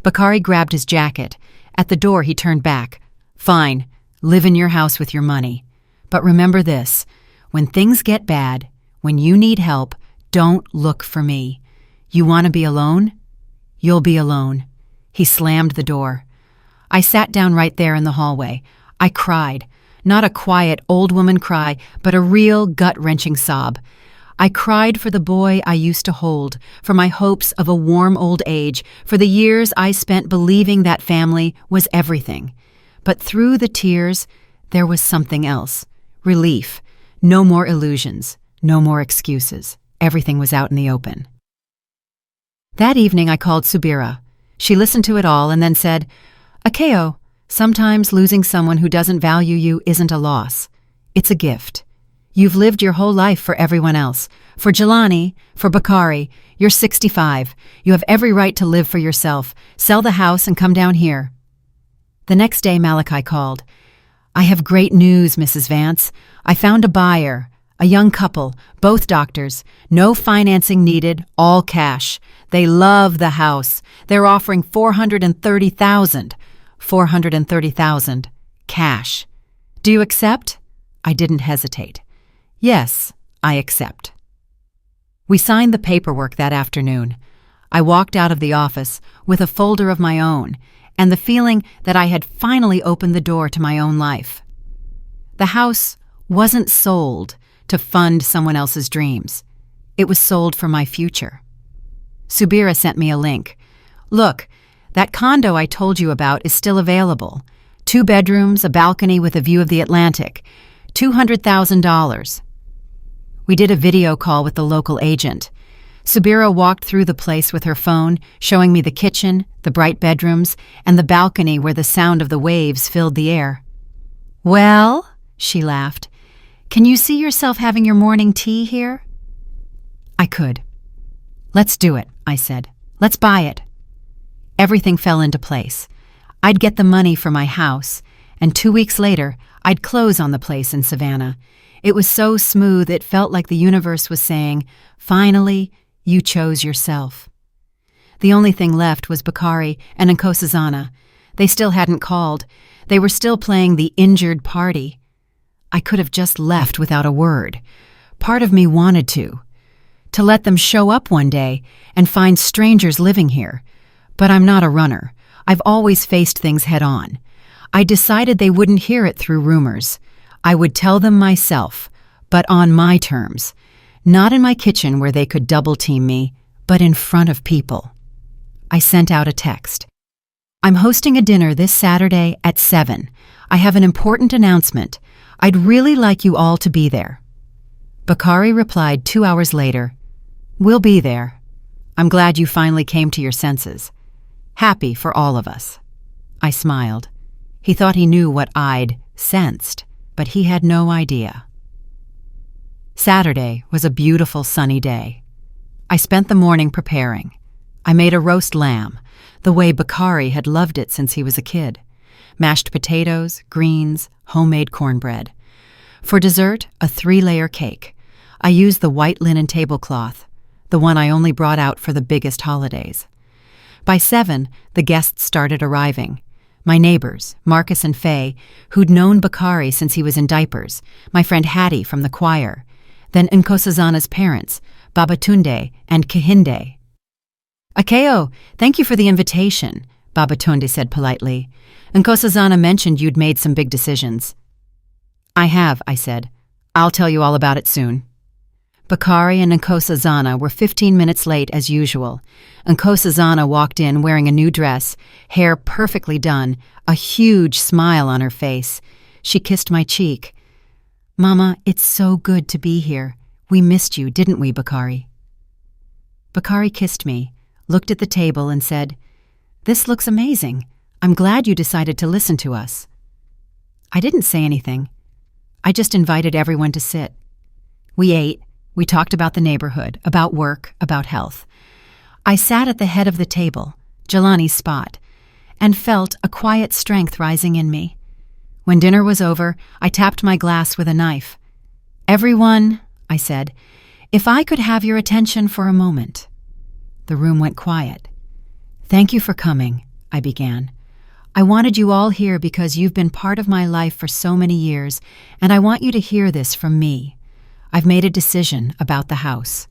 Bakari grabbed his jacket. At the door, he turned back. Fine, live in your house with your money. But remember this, when things get bad, when you need help, don't look for me. You want to be alone? You'll be alone. He slammed the door. I sat down right there in the hallway. I cried. Not a quiet old woman cry, but a real gut-wrenching sob. I cried for the boy I used to hold, for my hopes of a warm old age, for the years I spent believing that family was everything. But through the tears, there was something else. Relief. No more illusions. No more excuses. Everything was out in the open. That evening I called Subira. She listened to it all and then said, "Akeo, sometimes losing someone who doesn't value you isn't a loss. It's a gift. You've lived your whole life for everyone else. For Jelani, for Bakari, you're 65. You have every right to live for yourself. Sell the house and come down here." The next day Malachi called. "I have great news, Mrs. Vance. I found a buyer, a young couple, both doctors. No financing needed, all cash. They love the house. They're offering $430,000. $430,000. Cash. Do you accept?" I didn't hesitate. "Yes, I accept." We signed the paperwork that afternoon. I walked out of the office with a folder of my own and the feeling that I had finally opened the door to my own life. The house wasn't sold to fund someone else's dreams. It was sold for my future. Subira sent me a link. "Look, that condo I told you about is still available. 2 bedrooms, a balcony with a view of the Atlantic. $200,000. We did a video call with the local agent. Subira walked through the place with her phone, showing me the kitchen, the bright bedrooms, and the balcony where the sound of the waves filled the air. "Well," she laughed, "can you see yourself having your morning tea here?" I could. "Let's do it," I said. "Let's buy it." Everything fell into place. I'd get the money for my house, and 2 weeks later, I'd close on the place in Savannah. It was so smooth it felt like the universe was saying, "Finally, you chose yourself." The only thing left was Bakari and Nkosazana. They still hadn't called. They were still playing the injured party. I could have just left without a word. Part of me wanted to let them show up one day and find strangers living here. But I'm not a runner. I've always faced things head on. I decided they wouldn't hear it through rumors. I would tell them myself, but on my terms. Not in my kitchen where they could double-team me, but in front of people. I sent out a text. "I'm hosting a dinner this Saturday at 7. I have an important announcement. I'd really like you all to be there." Bakari replied 2 hours later, "We'll be there. I'm glad you finally came to your senses. Happy for all of us." I smiled. He thought he knew what I'd sensed, but he had no idea. Saturday was a beautiful sunny day. I spent the morning preparing. I made a roast lamb, the way Bakari had loved it since he was a kid. Mashed potatoes, greens, homemade cornbread. For dessert, a 3-layer cake. I used the white linen tablecloth, the one I only brought out for the biggest holidays. By 7, the guests started arriving. My neighbors, Marcus and Faye, who'd known Bakari since he was in diapers, my friend Hattie from the choir, then Nkosazana's parents, Babatunde and Kehinde. "Akeo, thank you for the invitation," Babatunde said politely. "Nkosazana mentioned you'd made some big decisions." "I have," I said. "I'll tell you all about it soon." Bakari and Nkosazana were 15 minutes late as usual. Nkosazana walked in wearing a new dress, hair perfectly done, a huge smile on her face. She kissed my cheek. "Mama, it's so good to be here. We missed you, didn't we, Bakari?" Bakari kissed me, looked at the table and said, "This looks amazing. I'm glad you decided to listen to us." I didn't say anything. I just invited everyone to sit. We ate. We talked about the neighborhood, about work, about health. I sat at the head of the table, Jelani's spot, and felt a quiet strength rising in me. When dinner was over, I tapped my glass with a knife. "Everyone," I said, "if I could have your attention for a moment." The room went quiet. "Thank you for coming," I began. "I wanted you all here because you've been part of my life for so many years, and I want you to hear this from me. I've made a decision about the house."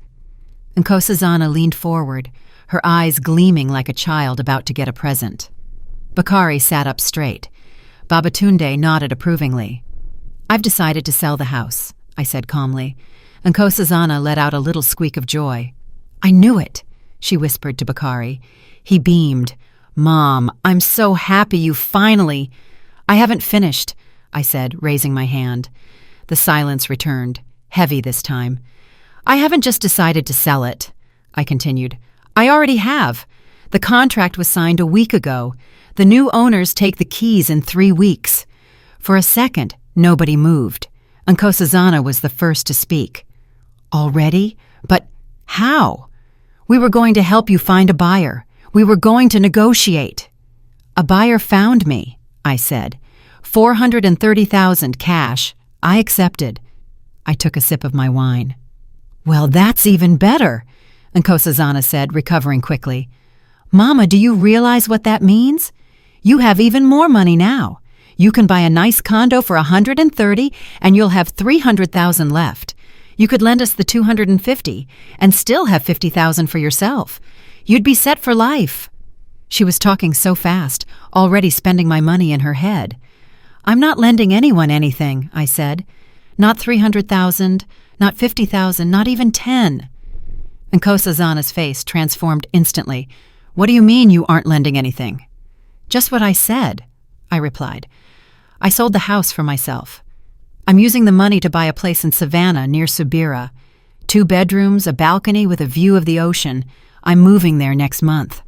Nkosazana leaned forward, her eyes gleaming like a child about to get a present. Bakari sat up straight. Babatunde nodded approvingly. "I've decided to sell the house," I said calmly. Nkosazana let out a little squeak of joy. "I knew it," she whispered to Bakari. He beamed. "Mom, I'm so happy you finally—" "I haven't finished," I said, raising my hand. The silence returned, heavy this time. "I haven't just decided to sell it," I continued. I already have. The contract was signed a week ago. The new owners take the keys in 3 weeks. For a second, nobody moved. Nkosazana was the first to speak. Already? But how? We were going to help you find a buyer. We were going to negotiate. A buyer found me, I said. 430,000 cash. I accepted. I took a sip of my wine. Well, that's even better, Nkosazana said, recovering quickly. Mama, do you realize what that means? You have even more money now. You can buy a nice condo for 130 and you'll have 300,000 left. You could lend us the 250 and still have 50,000 for yourself. You'd be set for life. She was talking so fast, already spending my money in her head. I'm not lending anyone anything, I said. Not 300,000, not 50,000, not even 10. Nkosazana's face transformed instantly. What do you mean you aren't lending anything? Just what I said, I replied. I sold the house for myself. I'm using the money to buy a place in Savannah near Subira. 2 bedrooms, a balcony with a view of the ocean. I'm moving there next month.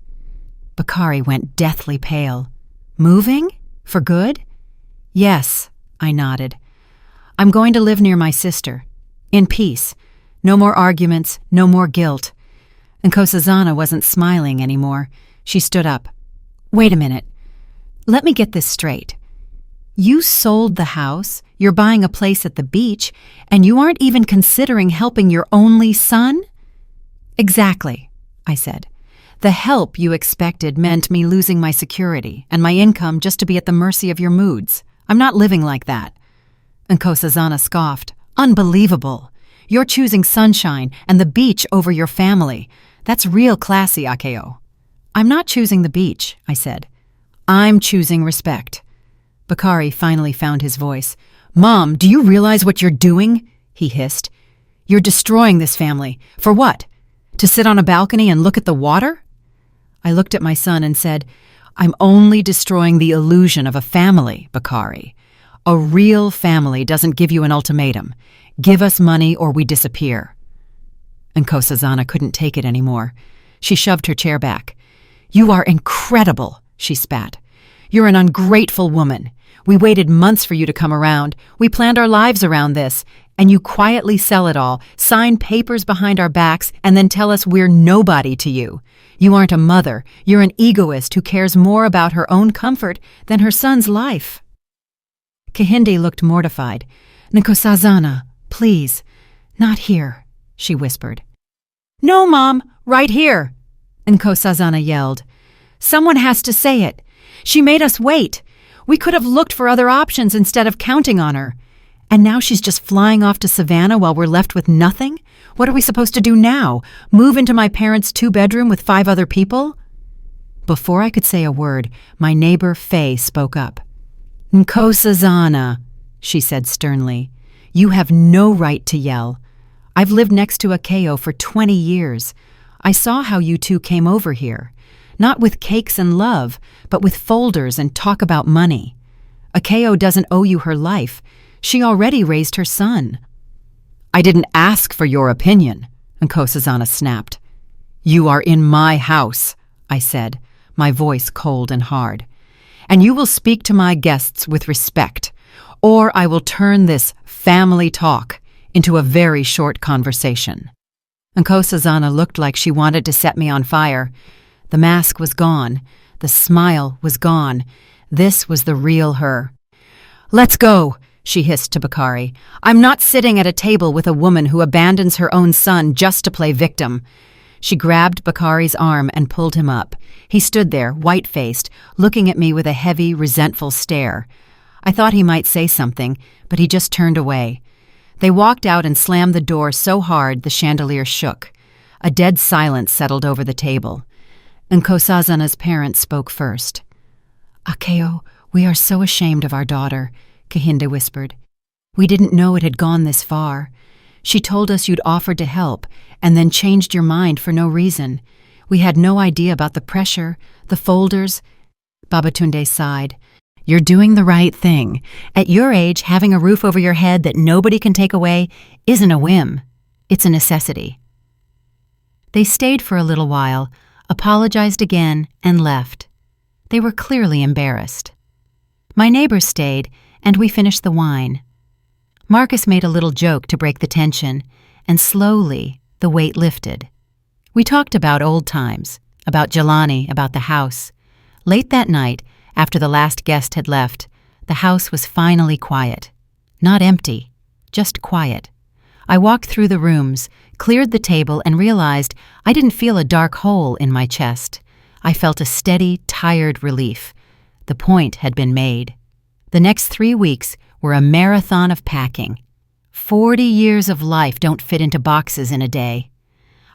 Bakari went deathly pale. Moving? For good? Yes, I nodded. I'm going to live near my sister. In peace. No more arguments, no more guilt. Nkosazana wasn't smiling anymore. She stood up. Wait a minute. Let me get this straight. You sold the house, you're buying a place at the beach, and you aren't even considering helping your only son? Exactly, I said. The help you expected meant me losing my security and my income just to be at the mercy of your moods. I'm not living like that. Nkosazana scoffed. Unbelievable. You're choosing sunshine and the beach over your family. That's real classy, Akeo. I'm not choosing the beach, I said. I'm choosing respect. Bakari finally found his voice. Mom, do you realize what you're doing? He hissed. You're destroying this family. For what? To sit on a balcony and look at the water? I looked at my son and said, I'm only destroying the illusion of a family, Bakari. A real family doesn't give you an ultimatum. Give us money or we disappear. Nkosazana couldn't take it anymore. She shoved her chair back. You are incredible, she spat. You're an ungrateful woman. We waited months for you to come around. We planned our lives around this. And you quietly sell it all, sign papers behind our backs, and then tell us we're nobody to you. You aren't a mother. You're an egoist who cares more about her own comfort than her son's life. Kehinde looked mortified. Nkosazana, please. Not here, she whispered. No, Mom, right here, Nkosazana yelled. Someone has to say it. She made us wait. We could have looked for other options instead of counting on her. And now she's just flying off to Savannah while we're left with nothing? What are we supposed to do now? Move into my parents' 2-bedroom with 5 other people? Before I could say a word, my neighbor Faye spoke up. Nkosazana, she said sternly, you have no right to yell. I've lived next to Akeo for 20 years. I saw how you two came over here. Not with cakes and love, but with folders and talk about money. Akeo doesn't owe you her life. She already raised her son. I didn't ask for your opinion, Nkosazana snapped. You are in my house, I said, my voice cold and hard. And you will speak to my guests with respect, or I will turn this family talk into a very short conversation. Nkosazana looked like she wanted to set me on fire. The mask was gone. The smile was gone. This was the real her. Let's go, she hissed to Bakari. I'm not sitting at a table with a woman who abandons her own son just to play victim. She grabbed Bakari's arm and pulled him up. He stood there, white-faced, looking at me with a heavy, resentful stare. I thought he might say something, but he just turned away. They walked out and slammed the door so hard the chandelier shook. A dead silence settled over the table. Nkosazana's parents spoke first. Akeo, we are so ashamed of our daughter, Kehinde whispered. We didn't know it had gone this far. She told us you'd offered to help, and then changed your mind for no reason. We had no idea about the pressure, the folders. Babatunde sighed. You're doing the right thing. At your age, having a roof over your head that nobody can take away isn't a whim. It's a necessity. They stayed for a little while, apologized again, and left. They were clearly embarrassed. My neighbors stayed, and we finished the wine. Marcus made a little joke to break the tension, and slowly the weight lifted. We talked about old times, about Jelani, about the house. Late that night, after the last guest had left, the house was finally quiet. Not empty, just quiet. I walked through the rooms, cleared the table, and realized I didn't feel a dark hole in my chest. I felt a steady, tired relief. The point had been made. The next 3 weeks were a marathon of packing. 40 years of life don't fit into boxes in a day.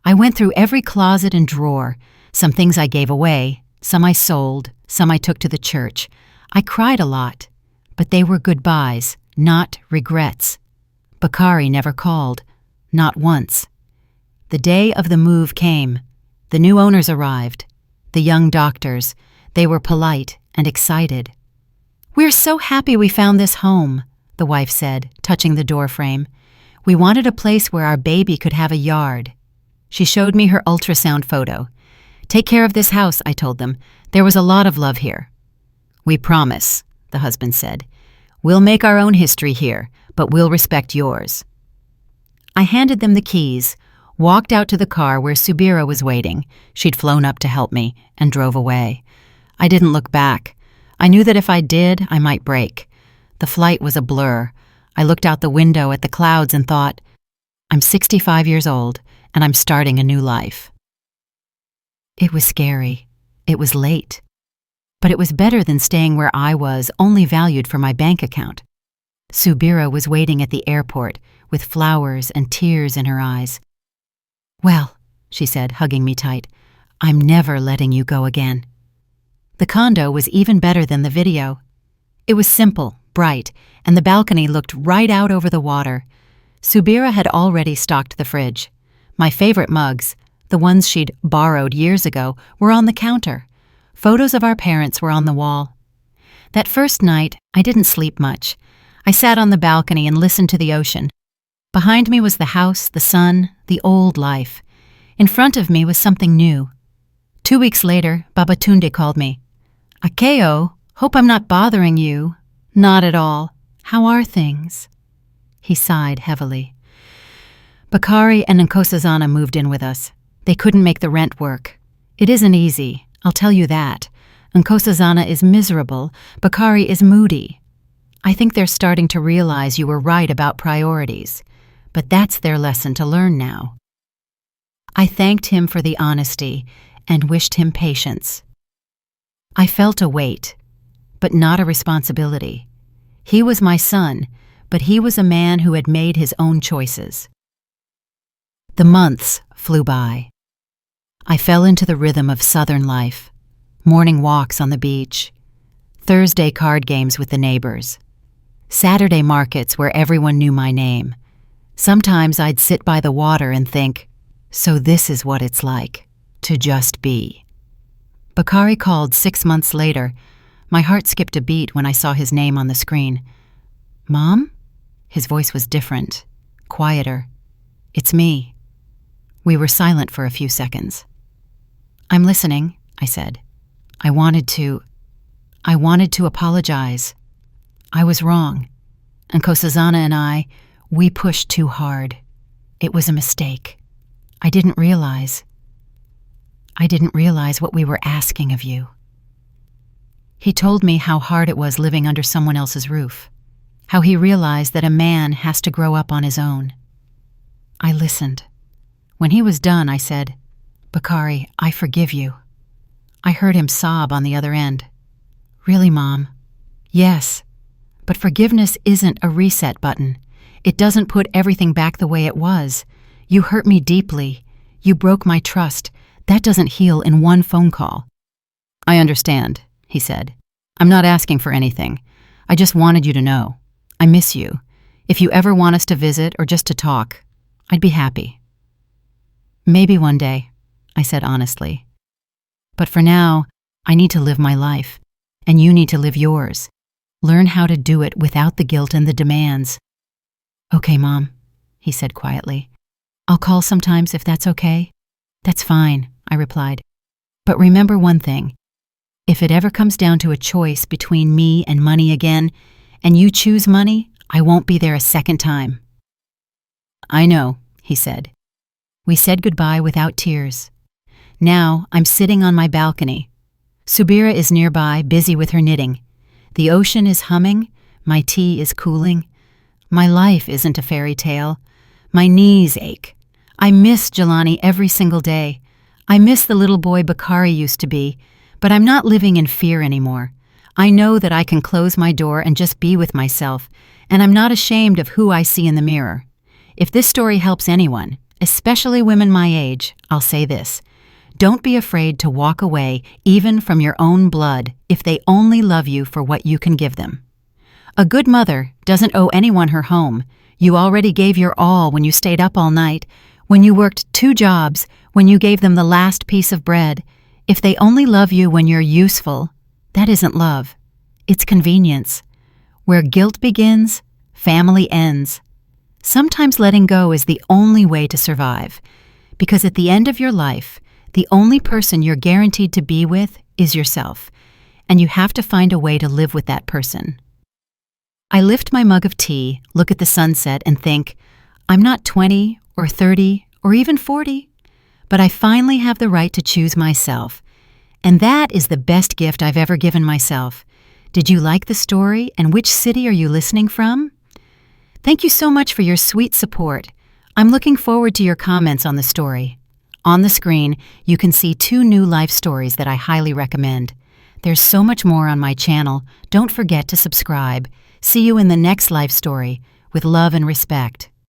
I went through every closet and drawer. Some things I gave away, some I sold, some I took to the church. I cried a lot, but they were goodbyes, not regrets. Bakari never called, not once. The day of the move came. The new owners arrived. The young doctors. They were polite and excited. "We're so happy we found this home," the wife said, touching the doorframe. "We wanted a place where our baby could have a yard." She showed me her ultrasound photo. "Take care of this house," I told them. "There was a lot of love here." "We promise," the husband said. "We'll make our own history here, but we'll respect yours." I handed them the keys, walked out to the car where Subira was waiting. She'd flown up to help me, and drove away. I didn't look back. I knew that if I did, I might break. The flight was a blur. I looked out the window at the clouds and thought, I'm 65 years old, and I'm starting a new life. It was scary. It was late. But it was better than staying where I was, only valued for my bank account. Subira was waiting at the airport, with flowers and tears in her eyes. "Well," she said, hugging me tight, "I'm never letting you go again." The condo was even better than the video. It was simple, bright, and the balcony looked right out over the water. Subira had already stocked the fridge. My favorite mugs, the ones she'd borrowed years ago, were on the counter. Photos of our parents were on the wall. That first night, I didn't sleep much. I sat on the balcony and listened to the ocean. Behind me was the house, the sun, the old life. In front of me was something new. 2 weeks later, Babatunde called me. "Akeo, hope I'm not bothering you." "Not at all. How are things?" He sighed heavily. Bakari and Nkosazana moved in with us. They couldn't make the rent work. It isn't easy, I'll tell you that. Nkosazana is miserable, Bakari is moody. I think they're starting to realize you were right about priorities, but that's their lesson to learn now. I thanked him for the honesty and wished him patience. I felt a weight, but not a responsibility. He was my son, but he was a man who had made his own choices. The months flew by. I fell into the rhythm of Southern life. Morning walks on the beach, Thursday card games with the neighbors, Saturday markets where everyone knew my name. Sometimes I'd sit by the water and think, so this is what it's like, to just be. Bakari called 6 months later. My heart skipped a beat when I saw his name on the screen. "Mom?" His voice was different, quieter. "It's me." We were silent for a few seconds. "I'm listening," I said. I wanted to apologize. I was wrong. And Nkosazana and we pushed too hard. It was a mistake. I didn't realize what we were asking of you. He told me how hard it was living under someone else's roof, how he realized that a man has to grow up on his own. I listened. When he was done, I said, "Bakari, I forgive you." I heard him sob on the other end. "Really, Mom?" "Yes, but forgiveness isn't a reset button. It doesn't put everything back the way it was. You hurt me deeply. You broke my trust. That doesn't heal in one phone call." "I understand," he said. "I'm not asking for anything. I just wanted you to know. I miss you. If you ever want us to visit or just to talk, I'd be happy." "Maybe one day," I said honestly. "But for now, I need to live my life, and you need to live yours. Learn how to do it without the guilt and the demands." "Okay, Mom," he said quietly. "I'll call sometimes if that's okay." That's fine, I replied. But remember one thing. If it ever comes down to a choice between me and money again, and you choose money, I won't be there a second time. I know, he said. We said goodbye without tears. Now I'm sitting on my balcony. Subira is nearby, busy with her knitting. The ocean is humming, my tea is cooling. My life isn't a fairy tale. My knees ache. I miss Jelani every single day. I miss the little boy Bakari used to be, but I'm not living in fear anymore. I know that I can close my door and just be with myself, and I'm not ashamed of who I see in the mirror. If this story helps anyone, especially women my age, I'll say this. Don't be afraid to walk away, even from your own blood, if they only love you for what you can give them. A good mother doesn't owe anyone her home. You already gave your all when you stayed up all night, when you worked 2 jobs, when you gave them the last piece of bread. If they only love you when you're useful, that isn't love. It's convenience. Where guilt begins, family ends. Sometimes letting go is the only way to survive, because at the end of your life, the only person you're guaranteed to be with is yourself, and you have to find a way to live with that person. I lift my mug of tea, look at the sunset, and think, I'm not 20 or 30 or even 40, but I finally have the right to choose myself, and that is the best gift I've ever given myself. Did you like the story, and which city are you listening from? Thank you so much for your sweet support. I'm looking forward to your comments on the story. On the screen, you can see 2 new life stories that I highly recommend. There's so much more on my channel. Don't forget to subscribe. See you in the next life story. With love and respect.